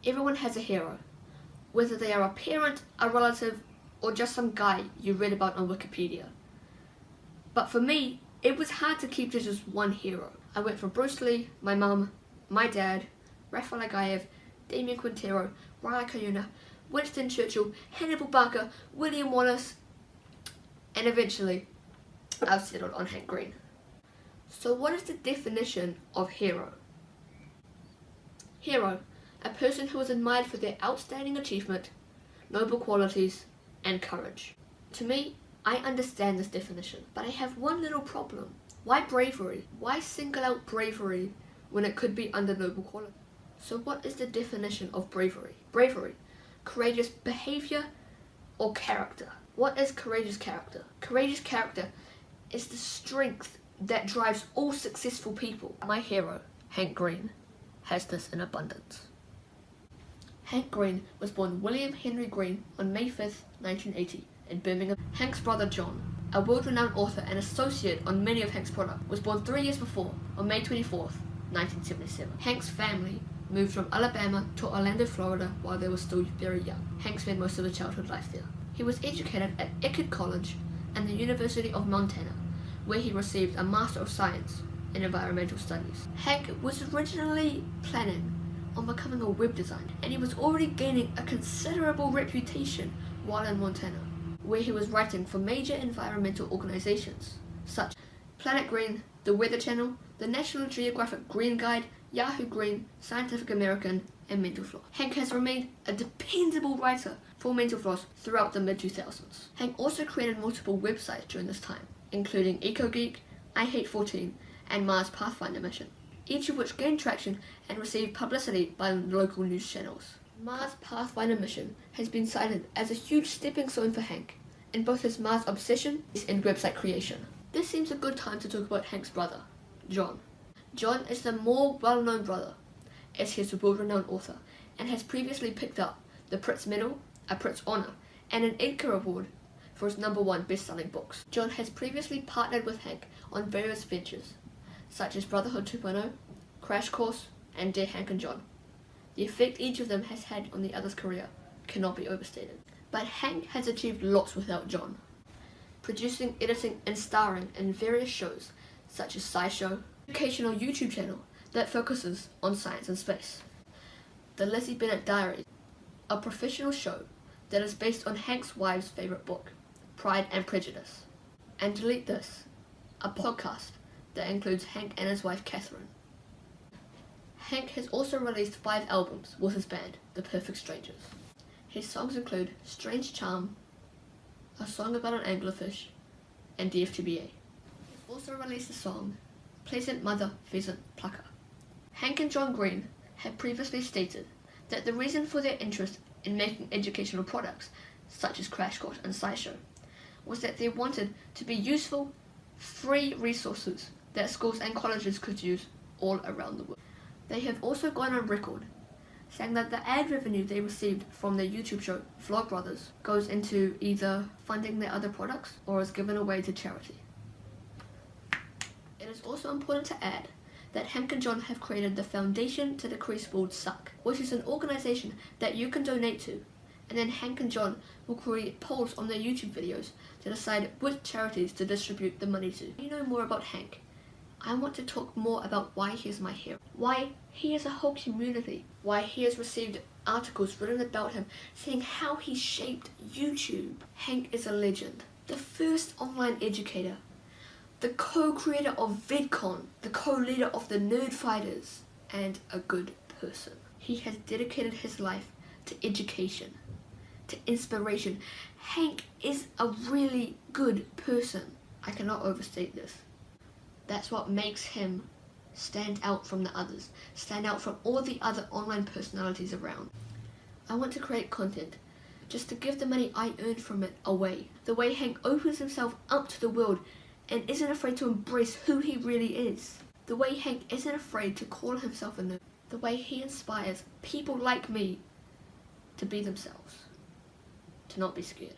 Everyone has a hero, whether they are a parent, a relative, or just some guy you read about on Wikipedia. But for me, it was hard to keep to just one hero. I went from Bruce Lee, my mum, my dad, Rafael Agaev, Damien Quintero, Raya Kayuna, Winston Churchill, Hannibal Barker, William Wallace, and eventually I've settled on Hank Green. So what is the definition of hero? Hero, a person who is admired for their outstanding achievement, noble qualities, and courage. To me, I understand this definition, but I have one little problem. Why bravery? Why single out bravery when it could be under noble quality? So what is the definition of bravery? Bravery, courageous behavior or character? What is courageous character? Courageous character is the strength that drives all successful people. My hero, Hank Green, has this in abundance. Hank Green was born William Henry Green on May 5th, 1980 in Birmingham. Hank's brother John, a world-renowned author and associate on many of Hank's products, was born 3 years before, on May 24th, 1977. Hank's family moved from Alabama to Orlando, Florida while they were still very young. Hank spent most of his childhood life there. He was educated at Eckerd College and the University of Montana, where he received a Master of Science in Environmental Studies. Hank was originally planning on becoming a web designer, and he was already gaining a considerable reputation while in Montana, where he was writing for major environmental organizations such as Planet Green, the Weather Channel, the National Geographic Green Guide, Yahoo Green, Scientific American, and Mental Floss. Hank has remained a dependable writer for Mental Floss throughout the mid-2000s. Hank also created multiple websites during this time, including EcoGeek, I Hate 14, and Mars Pathfinder Mission, each of which gained traction and received publicity by local news channels. Mars Pathfinder Mission has been cited as a huge stepping stone for Hank in both his Mars obsession and website creation. This seems a good time to talk about Hank's brother, John. John is the more well-known brother, as he is a world-renowned author and has previously picked up the Pritzker Medal, a Pritzker Honor, and an Edgar Award for his #1 best-selling books. John has previously partnered with Hank on various ventures, such as Brotherhood 2.0, Crash Course, and Dear Hank and John. The effect each of them has had on the other's career cannot be overstated. But Hank has achieved lots without John, producing, editing, and starring in various shows such as SciShow, an educational YouTube channel that focuses on science and space, The Lizzie Bennet Diaries, a professional show that is based on Hank's wife's favorite book, Pride and Prejudice, and Delete This, a podcast that includes Hank and his wife Catherine. Hank has also released 5 albums with his band, The Perfect Strangers. His songs include Strange Charm, A Song About an Anglerfish, and DFTBA. He's also released the song Pleasant Mother Pheasant Plucker. Hank and John Green have previously stated that the reason for their interest in making educational products, such as Crash Course and SciShow, was that they wanted to be useful, free resources that schools and colleges could use all around the world. They have also gone on record saying that the ad revenue they received from their YouTube show, Vlogbrothers, goes into either funding their other products or is given away to charity. It is also important to add that Hank and John have created the Foundation to Decrease World Suck, which is an organization that you can donate to, and then Hank and John will create polls on their YouTube videos to decide which charities to distribute the money to. You know more about Hank. I want to talk more about why he is my hero, why he has a whole community, why he has received articles written about him saying how he shaped YouTube. Hank is a legend, the first online educator, the co-creator of VidCon, the co-leader of the Nerd Fighters, and a good person. He has dedicated his life to education, to inspiration. Hank is a really good person. I cannot overstate this. That's what makes him stand out from the others, stand out from all the other online personalities around. I want to create content just to give the money I earned from it away. The way Hank opens himself up to the world and isn't afraid to embrace who he really is. The way Hank isn't afraid to call himself a nerd. The way he inspires people like me to be themselves, to not be scared.